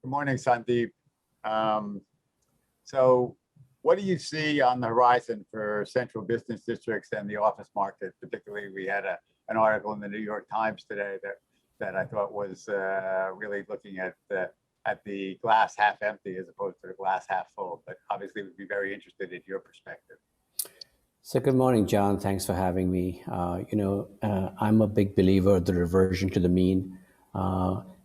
Good morning, Sandeep. So what do you see on the horizon for central business districts and the office market? Particularly, we had an article in the New York Times today that I thought was really looking at the glass half empty as opposed to the glass half full. But obviously, we'd be very interested in your perspective. So good morning, John. Thanks for having me. I'm a big believer of the reversion to the mean,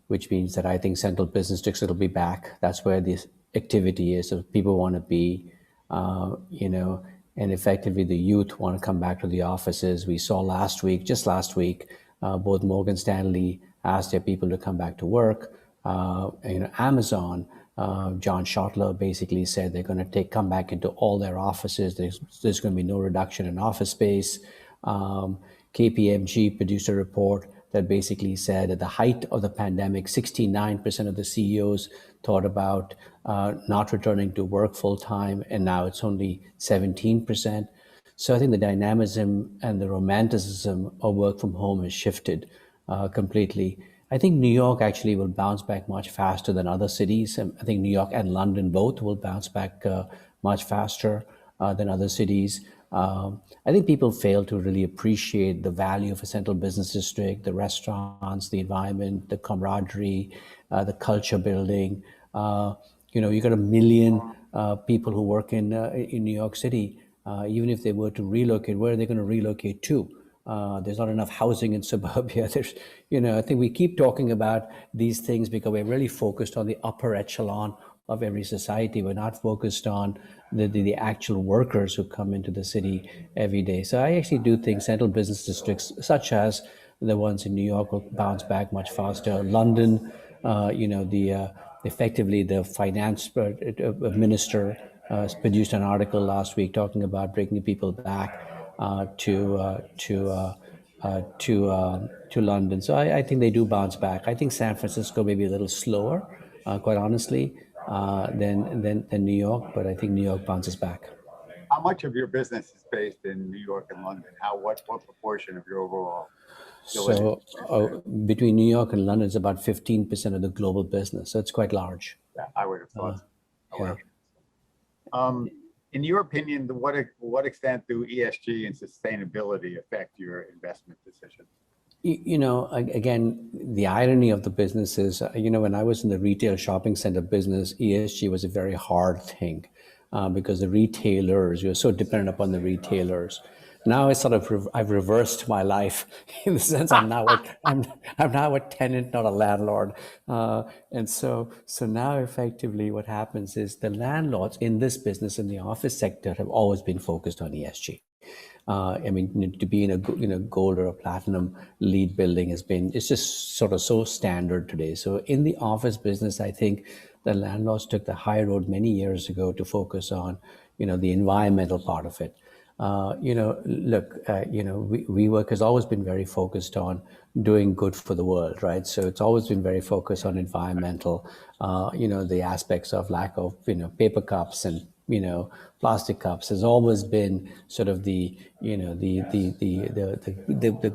which means that I think central business districts will be back. That's where this activity is. So people want to be, and effectively the youth want to come back to the offices. We saw just last week, both Morgan Stanley asked their people to come back to work. Amazon, John Schottler basically said they're going to come back into all their offices. There's going to be no reduction in office space. KPMG produced a report that basically said at the height of the pandemic, 69% of the CEOs thought about not returning to work full time, and now it's only 17%. So I think the dynamism and the romanticism of work from home has shifted completely. I think New York actually will bounce back much faster than other cities. I think New York and London both will bounce back much faster than other cities. I think people fail to really appreciate the value of a central business district, the restaurants, the environment, the camaraderie, the culture building. You got 1 million people who work in New York City. Even if they were to relocate, where are they going to relocate to? There's not enough housing in suburbia. I think we keep talking about these things because we're really focused on the upper echelon of every society. We're not focused on the actual workers who come into the city every day. So I actually do think central business districts, such as the ones in New York, will bounce back much faster. London, effectively the finance minister produced an article last week talking about bringing people back to London. So I think they do bounce back. I think San Francisco may be a little slower, quite honestly, than New York, but I think New York bounces back. How much of your business is based in New York and London? What proportion of your overall? So between New York and London, it's about 15% of the global business. So it's quite large. Yeah, I would have thought. In your opinion, to what extent do ESG and sustainability affect your investment decisions? Again, the irony of the business is, when I was in the retail shopping center business, ESG was a very hard thing because the retailers, you're so dependent upon the retailers. Now it's I've reversed my life in the sense I'm now a tenant, not a landlord, and so now effectively what happens is the landlords in this business in the office sector have always been focused on ESG. To be in a gold or a platinum LEED building it's just sort of so standard today. So in the office business, I think the landlords took the high road many years ago to focus on the environmental part of it. WeWork has always been very focused on doing good for the world, right? So it's always been very focused on environmental, the aspects of lack of, paper cups and, plastic cups has always been sort of the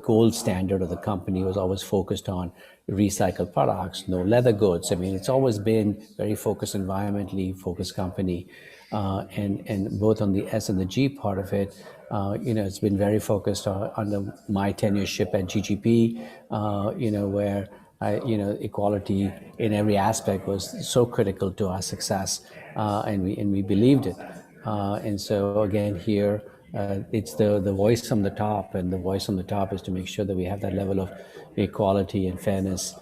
gold standard of the company. Was always focused on recycled products, no leather goods. It's always been very focused, environmentally focused company. And both on the S and the G part of it, it's been very focused on my tenureship at GGP, where equality in every aspect was so critical to our success, and we believed it. And so again here, it's the voice from the top, and the voice from the top is to make sure that we have that level of equality and fairness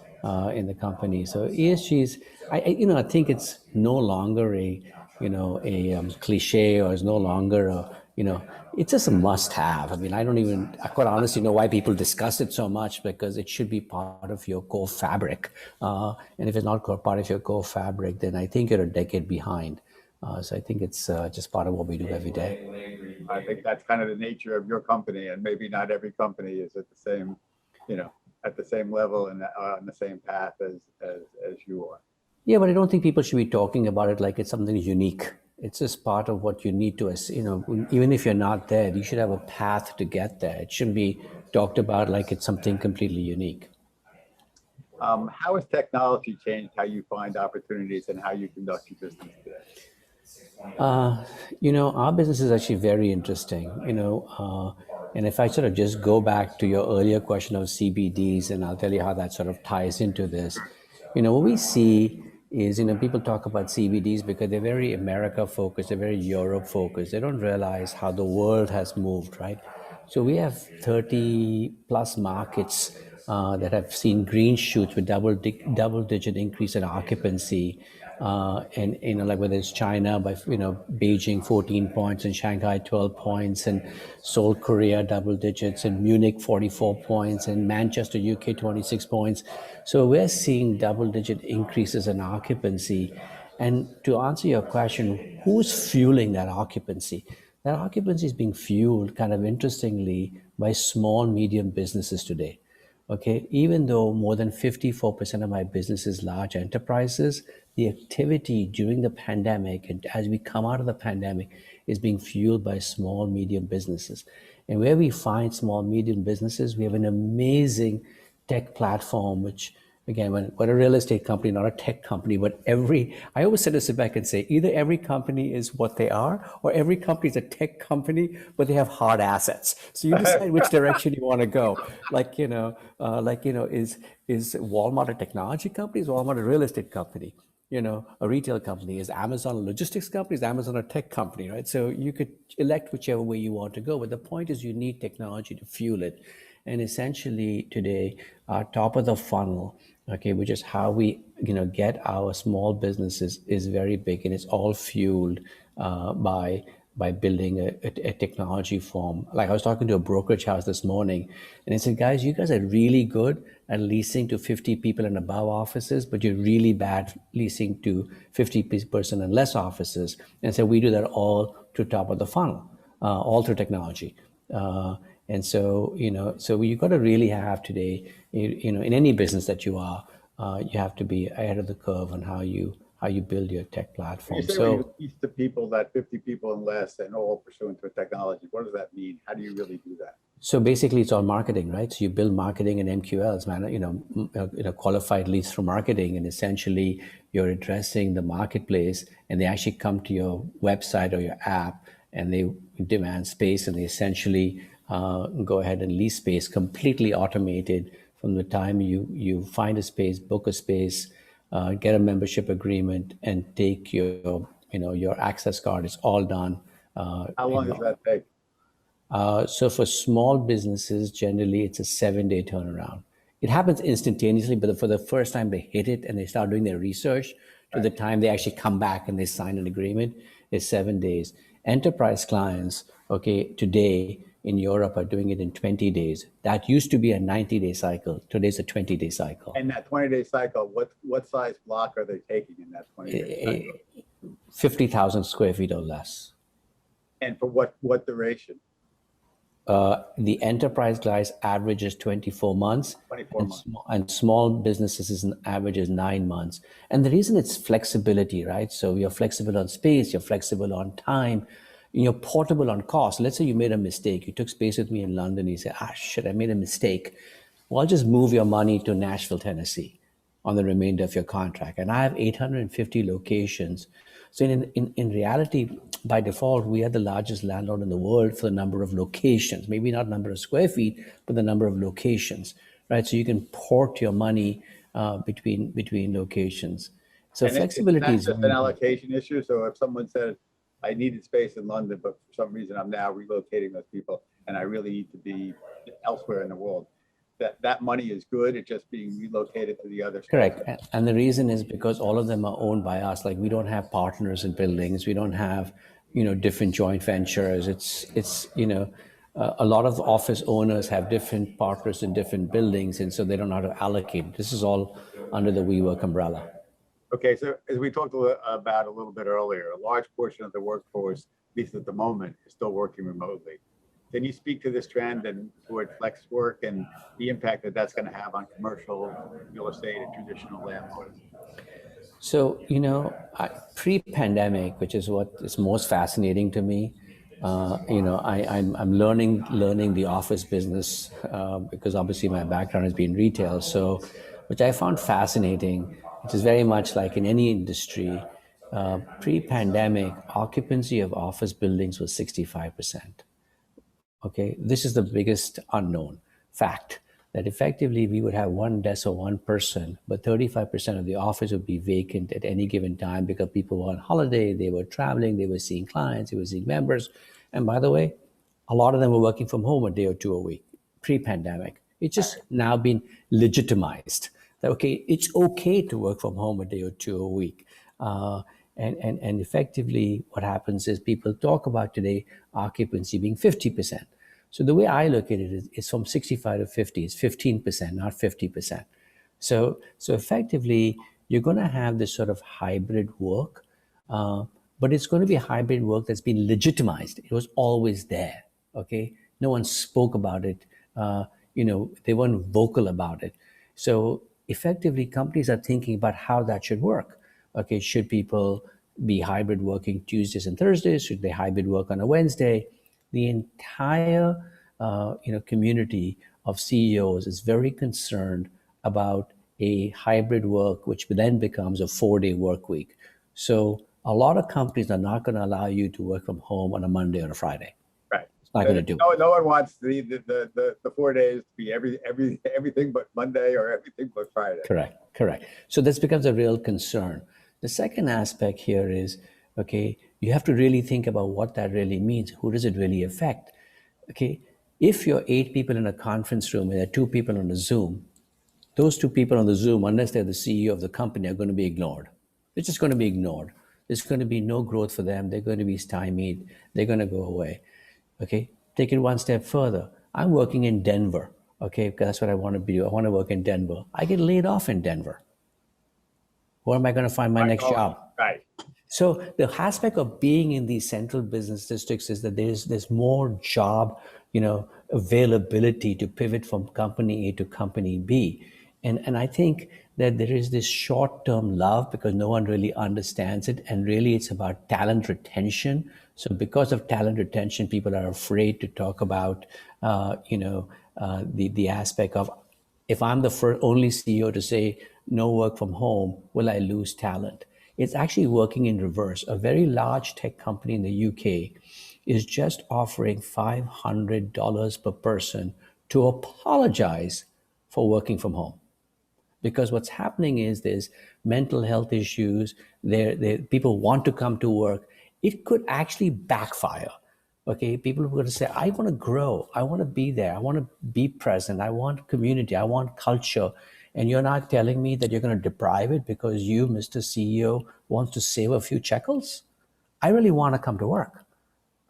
in the company. So ESG is, I think it's no longer a cliche, or is no longer it's just a must-have. I don't even, quite honestly, know why people discuss it so much, because it should be part of your core fabric. And if it's not part of your core fabric, then I think you're a decade behind. So I think it's just part of what we do every day. I think that's kind of the nature of your company, and maybe not every company is at the same, at the same level and on the same path as you are. Yeah, but I don't think people should be talking about it like it's something unique. It's just part of what you need to, even if you're not there, you should have a path to get there. It shouldn't be talked about like it's something completely unique. How has technology changed how you find opportunities and how you conduct your business today? Our business is actually very interesting, and if I sort of just go back to your earlier question of CBDs, and I'll tell you how that sort of ties into this. What we see is, people talk about CBDs because they're very America focused, they're very Europe focused. They don't realize how the world has moved, right? So we have 30 plus markets that have seen green shoots with double digit increase in occupancy. And like whether it's China by Beijing 14 points and Shanghai 12 points and Seoul Korea double digits and Munich 44 points and Manchester UK 26 points. So we're seeing double digit increases in occupancy. And to answer your question, who's fueling that occupancy? That occupancy is being fueled, kind of interestingly, by small, medium businesses today. Okay, even though more than 54% of my business is large enterprises, the activity during the pandemic and as we come out of the pandemic is being fueled by small, medium businesses. And where we find small, medium businesses, we have an amazing tech platform, which again, we're a real estate company, not a tech company, but I always say to sit back and say, either every company is what they are, or every company is a tech company, but they have hard assets. So you decide which direction you want to go. Is Walmart a technology company? Is Walmart a real estate company? A retail company? Is Amazon a logistics company? Is Amazon a tech company, right? So you could elect whichever way you want to go, but the point is you need technology to fuel it. And essentially today, our top of the funnel, okay, which is how we get our small businesses, is very big, and it's all fueled by building a technology firm. Like I was talking to a brokerage house this morning, and I said, guys, you guys are really good at leasing to 50 people and above offices, but you're really bad leasing to 50 person and less offices. And so we do that all to top of the funnel, all through technology. And so, so you got to really have today, in any business that you are, you have to be ahead of the curve on how you build your tech platform. You say when you lease to people that 50 people and less and all pursuant to a technology, what does that mean? How do you really do that? So basically, it's all marketing, right? So you build marketing and MQLs, man. Qualified leads for marketing, and essentially you're addressing the marketplace, and they actually come to your website or your app, and they demand space, and they essentially go ahead and lease space, completely automated from the time you find a space, book a space, get a membership agreement, and take your access card. It's all done. How long does that take? So for small businesses, generally it's a 7-day turnaround. It happens instantaneously, but for the first time they hit it and they start doing their research to the time they actually come back and they sign an agreement is 7 days. Enterprise clients, okay, today in Europe are doing it in 20 days. That used to be a 90-day cycle. Today's a 20-day cycle. And that 20-day cycle, what size block are they taking in that 20-day cycle? 50,000 square feet or less. And for what duration? The enterprise guys average is 24 months. 24 months. And small businesses is an average is 9 months. And the reason it's flexibility, right? So you're flexible on space, you're flexible on time, you're portable on cost. Let's say you made a mistake. You took space with me in London. You say, shit, I made a mistake. Well, I'll just move your money to Nashville, Tennessee on the remainder of your contract. And I have 850 locations. So in reality, by default, we are the largest landlord in the world for the number of locations, maybe not number of square feet, but the number of locations, right? So you can port your money between locations. So and flexibility is just an allocation issue. So if someone said, I needed space in London, but for some reason I'm now relocating those people and I really need to be elsewhere in the world, that money is good. It's just being relocated to the other. Correct. And the reason is because all of them are owned by us. Like we don't have partners in buildings. We don't have, different joint ventures. It's a lot of office owners have different partners in different buildings. And so they don't know how to allocate. This is all under the WeWork umbrella. Okay. So as we talked about a little bit earlier, a large portion of the workforce, at least at the moment, is still working remotely. Can you speak to this trend and toward flex work and the impact that that's going to have on commercial real estate and traditional landlords? So, pre-pandemic, which is what is most fascinating to me, I'm learning the office business because obviously my background has been retail. So which I found fascinating, which is very much like in any industry. Pre-pandemic, occupancy of office buildings was 65%. Okay, this is the biggest unknown fact, that effectively we would have one desk or one person, but 35% of the office would be vacant at any given time because people were on holiday, they were traveling, they were seeing clients, they were seeing members. And by the way, a lot of them were working from home a day or two a week pre-pandemic. It's just now been legitimized that, okay, it's okay to work from home a day or two a week. And effectively what happens is people talk about today occupancy being 50%. So the way I look at it is it's from 65 to 50, it's 15%, not 50%. So effectively, you're going to have this sort of hybrid work, but it's going to be a hybrid work that's been legitimized. It was always there. Okay, no one spoke about it. They weren't vocal about it. So effectively, companies are thinking about how that should work. Okay, should people be hybrid working Tuesdays and Thursdays? Should they hybrid work on a Wednesday? The entire community of CEOs is very concerned about a hybrid work, which then becomes a 4-day work week. So a lot of companies are not going to allow you to work from home on a Monday or a Friday. Right. It's not going to do. No one wants the 4 days to be everything but Monday or everything but Friday. Correct. So this becomes a real concern. The second aspect here is, okay, you have to really think about what that really means. Who does it really affect? Okay, if you're 8 people in a conference room and there are 2 people on a Zoom, those 2 people on the Zoom, unless they're the CEO of the company, are going to be ignored. They're just going to be ignored. There's going to be no growth for them. They're going to be stymied. They're going to go away. Okay, take it one step further. I'm working in Denver. Okay, because that's what I want to be. I want to work in Denver. I get laid off in Denver. Where am I going to find my next job? Right. So the aspect of being in these central business districts is that there's more job, availability to pivot from company A to company B. And I think that there is this short-term love because no one really understands it. And really it's about talent retention. So because of talent retention, people are afraid to talk about, the aspect of, if I'm the only CEO to say no work from home, will I lose talent? It's actually working in reverse. A very large tech company in the UK is just offering $500 per person to apologize for working from home. Because what's happening is there's mental health issues, people want to come to work. It could actually backfire. Okay, people are going to say, I want to grow, I want to be there, I want to be present, I want community, I want culture. And you're not telling me that you're going to deprive it because you, Mr. CEO, wants to save a few shekels? I really want to come to work.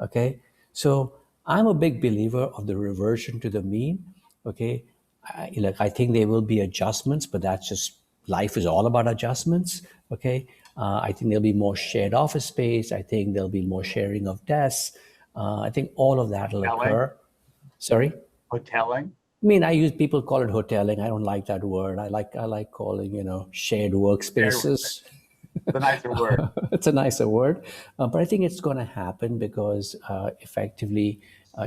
Okay, so I'm a big believer of the reversion to the mean. Okay, I think there will be adjustments, but that's just, life is all about adjustments. Okay, I think there'll be more shared office space. I think there'll be more sharing of desks. I think all of that will occur. Sorry? Hoteling? I mean, people call it hoteling. I don't like that word. I like calling, shared workspaces. It's a nicer word. It's a nicer word. But I think it's going to happen because effectively,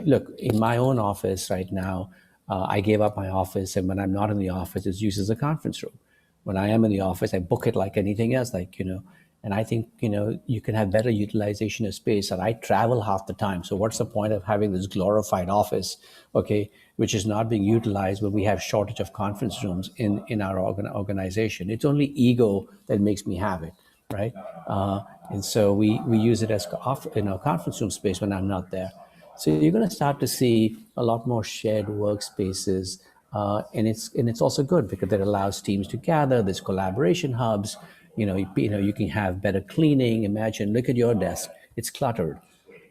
look, in my own office right now, I gave up my office, and when I'm not in the office, it's used as a conference room. When I am in the office, I book it like anything else, and I think, you can have better utilization of space. And I travel half the time. So what's the point of having this glorified office, okay, which is not being utilized when we have shortage of conference rooms in our organization? It's only ego that makes me have it, right? And so we use it as conference room space when I'm not there. So you're going to start to see a lot more shared workspaces. And it's also good because it allows teams to gather. There's collaboration hubs. You can have better cleaning. Look at your desk; it's cluttered,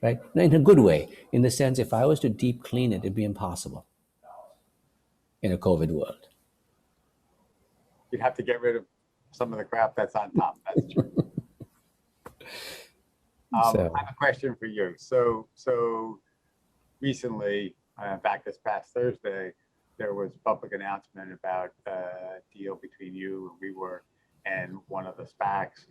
right? In a good way, in the sense, if I was to deep clean it, it'd be impossible in a COVID world. You'd have to get rid of some of the crap that's on top. That's true. I have a question for you. So recently, in fact, this past Thursday, there was public announcement about a deal between you and WeWork and one of the SPACs,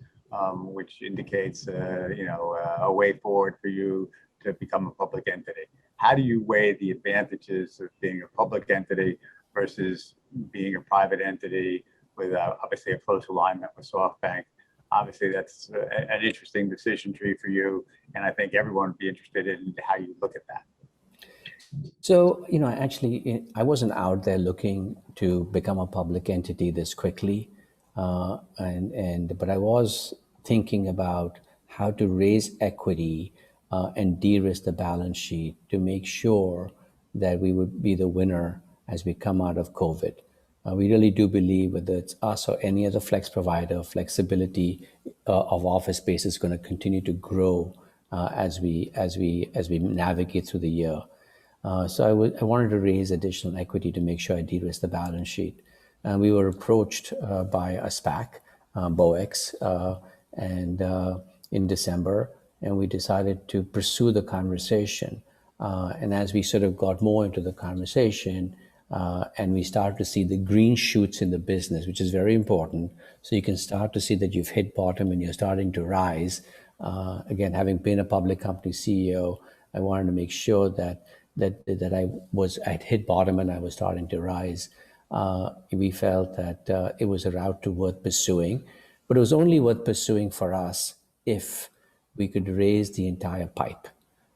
which indicates, a way forward for you to become a public entity. How do you weigh the advantages of being a public entity versus being a private entity? with obviously a close alignment with SoftBank. Obviously, that's an interesting decision tree for you, and I think everyone would be interested in how you look at that. So, actually, I wasn't out there looking to become a public entity this quickly, but I was thinking about how to raise equity and de-risk the balance sheet to make sure that we would be the winner as we come out of COVID. We really do believe whether it's us or any other flex provider, flexibility of office space is going to continue to grow as we navigate through the year. So I wanted to raise additional equity to make sure I de-risk the balance sheet. And we were approached by a SPAC, BOEX, in December, and we decided to pursue the conversation. And as we sort of got more into the conversation, and we started to see the green shoots in the business, which is very important. So you can start to see that you've hit bottom and you're starting to rise. Again, having been a public company CEO, I wanted to make sure that I'd hit bottom and I was starting to rise. We felt that it was a route worth pursuing, but it was only worth pursuing for us if we could raise the entire pipe,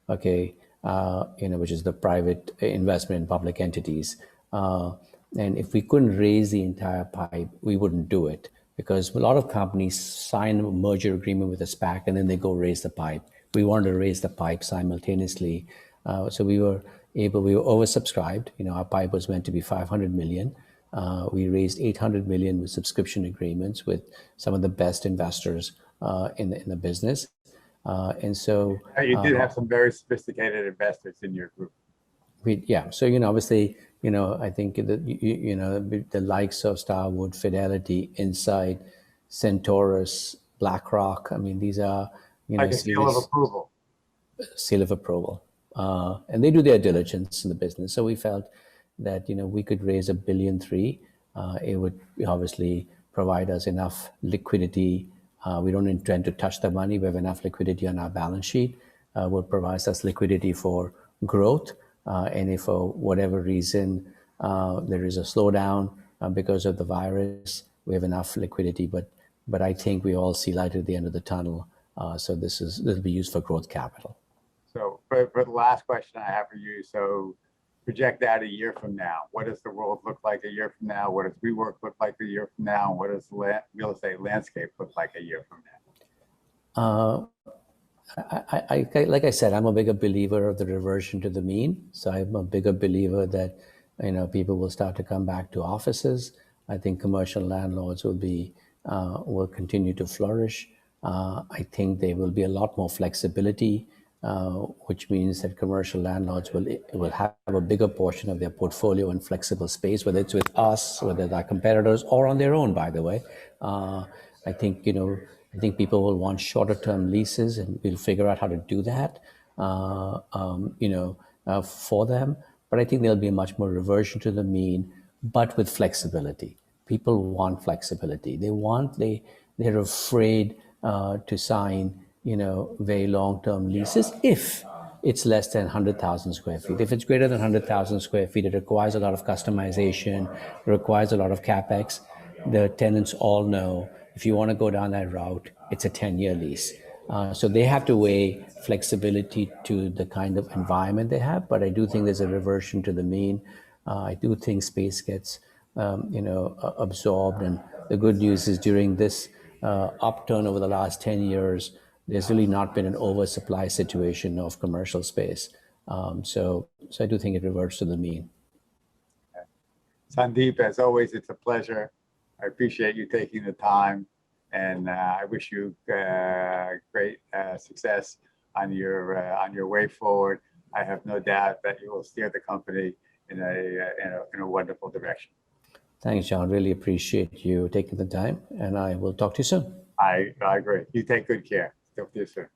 okay, which is the private investment in public entities. And if we couldn't raise the entire pipe, we wouldn't do it, because a lot of companies sign a merger agreement with a SPAC and then they go raise the pipe. We wanted to raise the pipe simultaneously. So we were oversubscribed. Our pipe was meant to be 500 million. We raised 800 million with subscription agreements with some of the best investors in the business. And so you did have some very sophisticated investors in your group. So obviously, I think that the likes of Starwood, Fidelity, Insight, Centaurus, BlackRock. I mean, these are like a seal of approval. Seal of approval, and they do their diligence in the business. So we felt that we could raise $1.3 billion. It would obviously provide us enough liquidity. We don't intend to touch the money. We have enough liquidity on our balance sheet. Will provide us liquidity for growth. And if for whatever reason there is a slowdown because of the virus, we have enough liquidity. But I think we all see light at the end of the tunnel. So this will be used for growth capital. So for the last question I have for you, so project that a year from now. What does the world look like a year from now? What does WeWork look like a year from now? What does the real estate landscape look like a year from now? Like I said, I'm a bigger believer of the reversion to the mean. So I'm a bigger believer that people will start to come back to offices. I think commercial landlords will continue to flourish. I think there will be a lot more flexibility, which means that commercial landlords will have a bigger portion of their portfolio in flexible space, whether it's with us, whether it's our competitors, or on their own, by the way. I think people will want shorter term leases, and we'll figure out how to do that, for them. But I think there'll be a much more reversion to the mean, but with flexibility. People want flexibility. They're afraid to sign, very long-term leases if it's less than 100,000 square feet. If it's greater than 100,000 square feet, it requires a lot of customization, requires a lot of CapEx. The tenants all know if you want to go down that route, it's a 10-year lease. So they have to weigh flexibility to the kind of environment they have. But I do think there's a reversion to the mean. I do think space gets absorbed. And the good news is during this upturn over the last 10 years, there's really not been an oversupply situation of commercial space. So I do think it reverts to the mean. Sandeep, as always, it's a pleasure. I appreciate you taking the time, and I wish you great success on your way forward. I have no doubt that you will steer the company in a wonderful direction. Thanks, John. Really appreciate you taking the time, and I will talk to you soon. I agree. You take good care. Talk to you soon.